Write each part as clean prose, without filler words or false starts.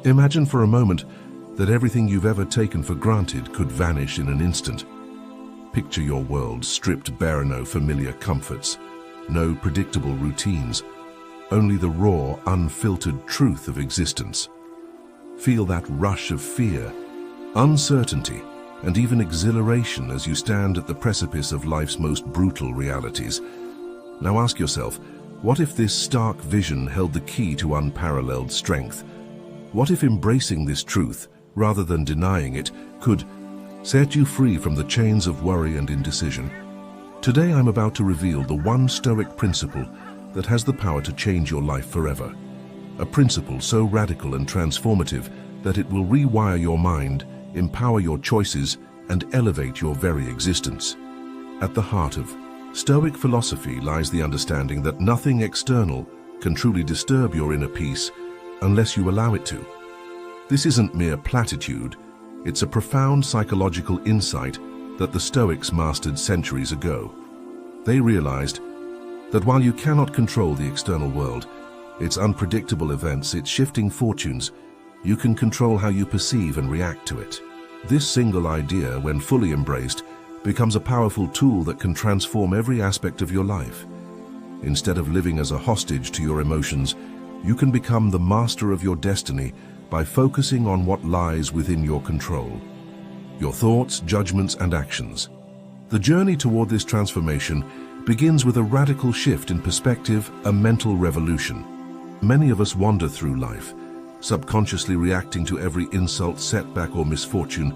Imagine for a moment that everything you've ever taken for granted could vanish in an instant. Picture your world stripped bare, no familiar comforts, no predictable routines, only the raw, unfiltered truth of existence. Feel that rush of fear, uncertainty, and even exhilaration as you stand at the precipice of life's most brutal realities. Now ask yourself, what if this stark vision held the key to unparalleled strength? What if embracing this truth, rather than denying it, could set you free from the chains of worry and indecision? Today I'm about to reveal the one Stoic principle that has the power to change your life forever. A principle so radical and transformative that it will rewire your mind, empower your choices, and elevate your very existence. At the heart of Stoic philosophy lies the understanding that nothing external can truly disturb your inner peace unless you allow it to. This isn't mere platitude, it's a profound psychological insight that the Stoics mastered centuries ago. They realized that while you cannot control the external world, its unpredictable events, its shifting fortunes, you can control how you perceive and react to it. This single idea, when fully embraced, becomes a powerful tool that can transform every aspect of your life. Instead of living as a hostage to your emotions, you can become the master of your destiny by focusing on what lies within your control: your thoughts, judgments, and actions. The journey toward this transformation begins with a radical shift in perspective, a mental revolution. Many of us wander through life, subconsciously reacting to every insult, setback, or misfortune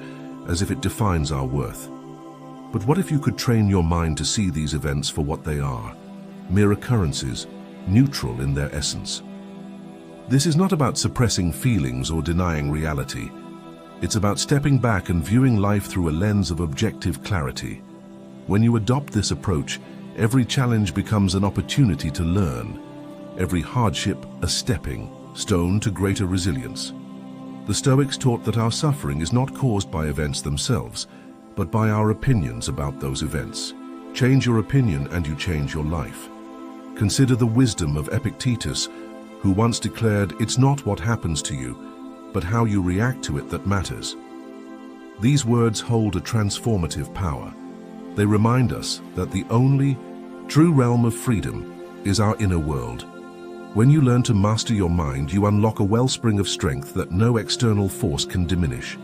as if it defines our worth. But what if you could train your mind to see these events for what they are? Mere occurrences, neutral in their essence. This is not about suppressing feelings or denying reality. It's about stepping back and viewing life through a lens of objective clarity. When you adopt this approach, every challenge becomes an opportunity to learn, every hardship a stepping stone to greater resilience. The Stoics taught that our suffering is not caused by events themselves, but by our opinions about those events. Change your opinion and you change your life. Consider the wisdom of Epictetus, who once declared, "It's not what happens to you, but how you react to it that matters." These words hold a transformative power. They remind us that the only true realm of freedom is our inner world. When you learn to master your mind, you unlock a wellspring of strength that no external force can diminish.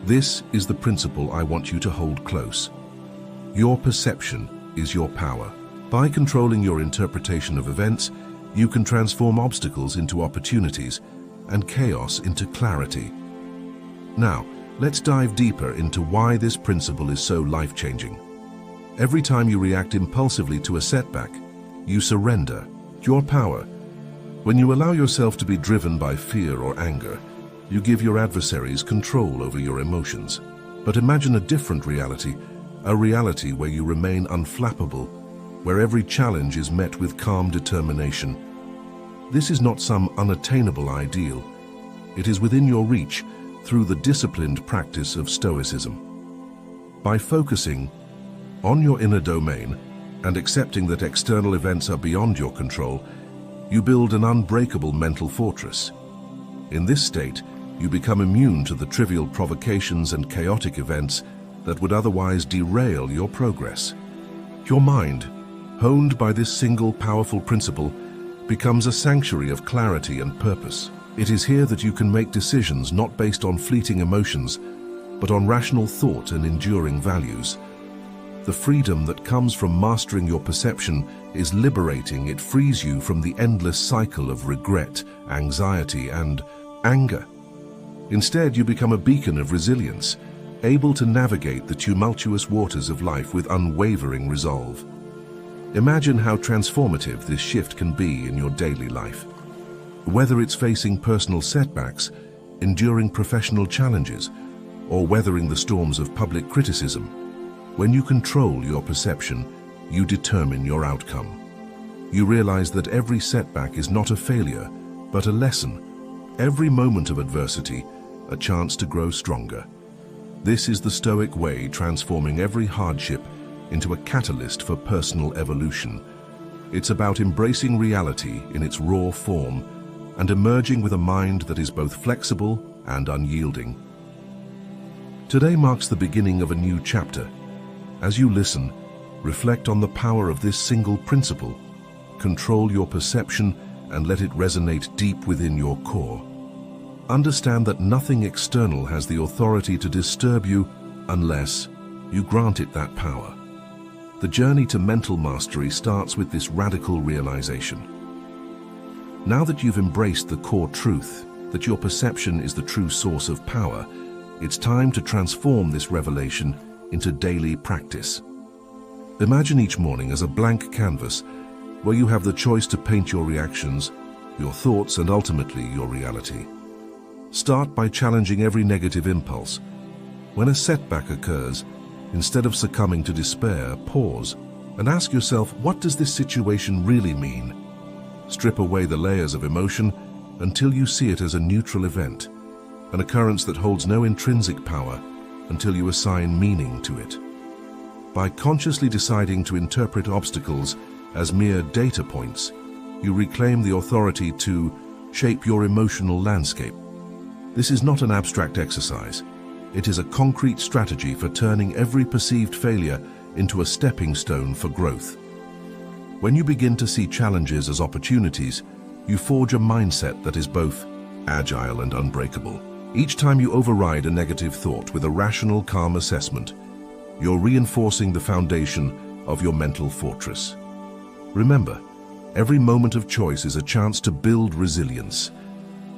This is the principle I want you to hold close. Your perception is your power. By controlling your interpretation of events, you can transform obstacles into opportunities and chaos into clarity. Now, let's dive deeper into why this principle is so life-changing. Every time you react impulsively to a setback, you surrender your power. When you allow yourself to be driven by fear or anger, you give your adversaries control over your emotions. But imagine a different reality, a reality where you remain unflappable, where every challenge is met with calm determination. This is not some unattainable ideal. It is within your reach through the disciplined practice of Stoicism. By focusing on your inner domain and accepting that external events are beyond your control, you build an unbreakable mental fortress. In this state, you become immune to the trivial provocations and chaotic events that would otherwise derail your progress. Your mind, honed by this single powerful principle, becomes a sanctuary of clarity and purpose. It is here that you can make decisions not based on fleeting emotions, but on rational thought and enduring values. The freedom that comes from mastering your perception is liberating. It frees you from the endless cycle of regret, anxiety, and anger. Instead, you become a beacon of resilience, able to navigate the tumultuous waters of life with unwavering resolve. Imagine how transformative this shift can be in your daily life. Whether it's facing personal setbacks, enduring professional challenges, or weathering the storms of public criticism, when you control your perception, you determine your outcome. You realize that every setback is not a failure, but a lesson. Every moment of adversity, a chance to grow stronger. This is the Stoic way, transforming every hardship into a catalyst for personal evolution. It's about embracing reality in its raw form and emerging with a mind that is both flexible and unyielding. Today marks the beginning of a new chapter. As you listen, reflect on the power of this single principle. Control your perception and let it resonate deep within your core. Understand that nothing external has the authority to disturb you unless you grant it that power. The journey to mental mastery starts with this radical realization. Now that you've embraced the core truth, that your perception is the true source of power, it's time to transform this revelation into daily practice. Imagine each morning as a blank canvas where you have the choice to paint your reactions, your thoughts, and ultimately your reality. Start by challenging every negative impulse. When a setback occurs, instead of succumbing to despair, pause and ask yourself, what does this situation really mean? Strip away the layers of emotion until you see it as a neutral event, an occurrence that holds no intrinsic power until you assign meaning to it. By consciously deciding to interpret obstacles as mere data points, you reclaim the authority to shape your emotional landscape. This is not an abstract exercise. It is a concrete strategy for turning every perceived failure into a stepping stone for growth. When you begin to see challenges as opportunities, you forge a mindset that is both agile and unbreakable. Each time you override a negative thought with a rational, calm assessment, you're reinforcing the foundation of your mental fortress. Remember, every moment of choice is a chance to build resilience.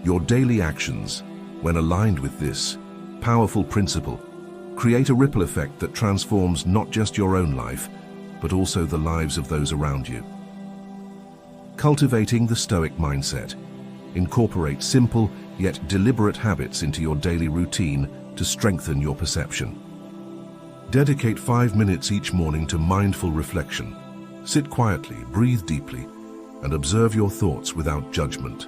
Your daily actions, when aligned with this powerful principle, create a ripple effect that transforms not just your own life, but also the lives of those around you. Cultivating the Stoic mindset. Incorporate simple yet deliberate habits into your daily routine to strengthen your perception. Dedicate 5 minutes each morning to mindful reflection. Sit quietly, breathe deeply, and observe your thoughts without judgment.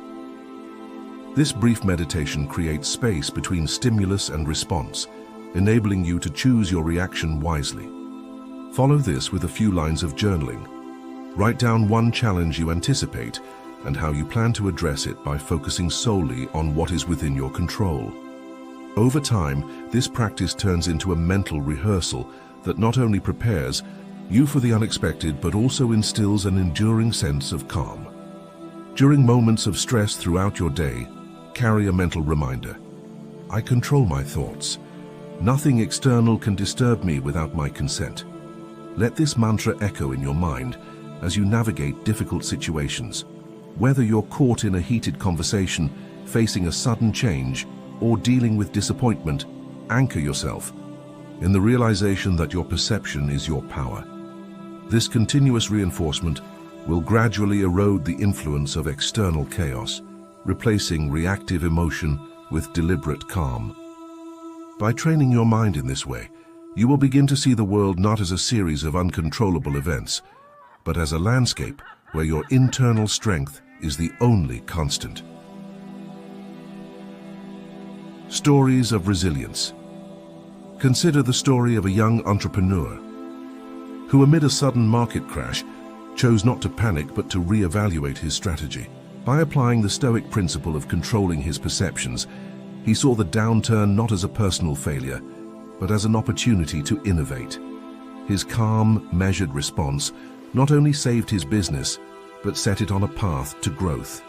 This brief meditation creates space between stimulus and response, enabling you to choose your reaction wisely. Follow this with a few lines of journaling. Write down one challenge you anticipate and how you plan to address it by focusing solely on what is within your control. Over time, this practice turns into a mental rehearsal that not only prepares you for the unexpected but also instills an enduring sense of calm. During moments of stress throughout your day, carry a mental reminder. I control my thoughts. Nothing external can disturb me without my consent. Let this mantra echo in your mind as you navigate difficult situations. Whether you're caught in a heated conversation, facing a sudden change, or dealing with disappointment, anchor yourself in the realization that your perception is your power. This continuous reinforcement will gradually erode the influence of external chaos, replacing reactive emotion with deliberate calm. By training your mind in this way, you will begin to see the world not as a series of uncontrollable events, but as a landscape where your internal strength is the only constant. Stories of resilience. Consider the story of a young entrepreneur who, amid a sudden market crash, chose not to panic but to re-evaluate his strategy. By applying the Stoic principle of controlling his perceptions, he saw the downturn not as a personal failure, but as an opportunity to innovate. His calm, measured response not only saved his business, but set it on a path to growth.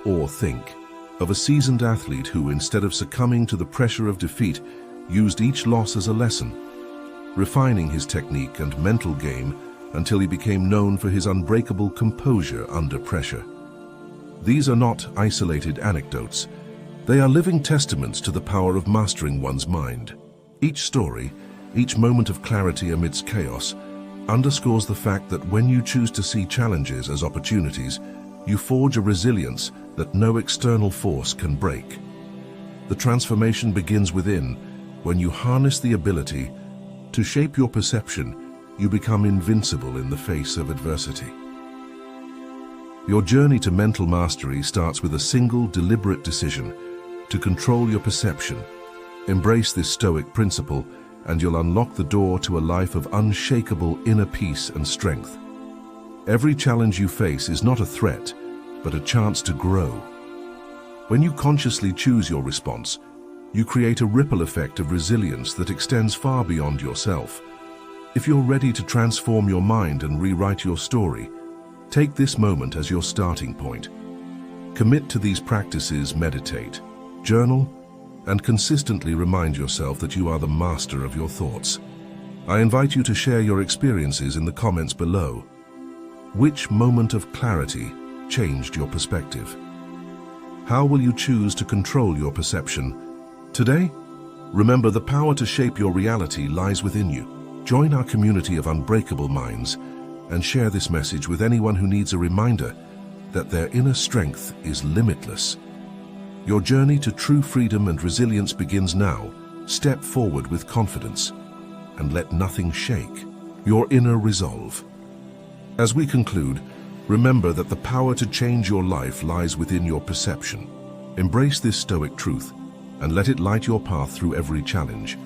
Or think of a seasoned athlete who, instead of succumbing to the pressure of defeat, used each loss as a lesson, refining his technique and mental game until he became known for his unbreakable composure under pressure. These are not isolated anecdotes. They are living testaments to the power of mastering one's mind. Each story, each moment of clarity amidst chaos, underscores the fact that when you choose to see challenges as opportunities, you forge a resilience that no external force can break. The transformation begins within. When you harness the ability to shape your perception, you become invincible in the face of adversity. Your journey to mental mastery starts with a single, deliberate decision to control your perception. Embrace this Stoic principle, and you'll unlock the door to a life of unshakable inner peace and strength. Every challenge you face is not a threat, but a chance to grow. When you consciously choose your response, you create a ripple effect of resilience that extends far beyond yourself. If you're ready to transform your mind and rewrite your story, take this moment as your starting point. Commit to these practices, meditate, journal, and consistently remind yourself that you are the master of your thoughts. I invite you to share your experiences in the comments below. Which moment of clarity changed your perspective? How will you choose to control your perception today? Remember, the power to shape your reality lies within you. Join our community of unbreakable minds and share this message with anyone who needs a reminder that their inner strength is limitless. Your journey to true freedom and resilience begins now. Step forward with confidence and let nothing shake your inner resolve. As we conclude, remember that the power to change your life lies within your perception. Embrace this Stoic truth and let it light your path through every challenge.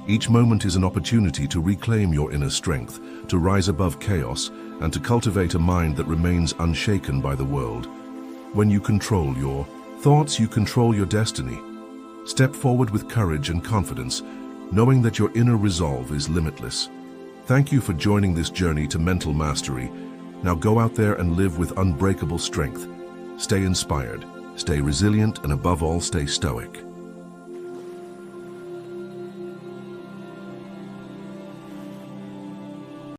Each moment is an opportunity to reclaim your inner strength, to rise above chaos, and to cultivate a mind that remains unshaken by the world. When you control your thoughts, you control your destiny. Step forward with courage and confidence, knowing that your inner resolve is limitless. Thank you for joining this journey to mental mastery. Now go out there and live with unbreakable strength. Stay inspired, stay resilient, and above all, stay stoic.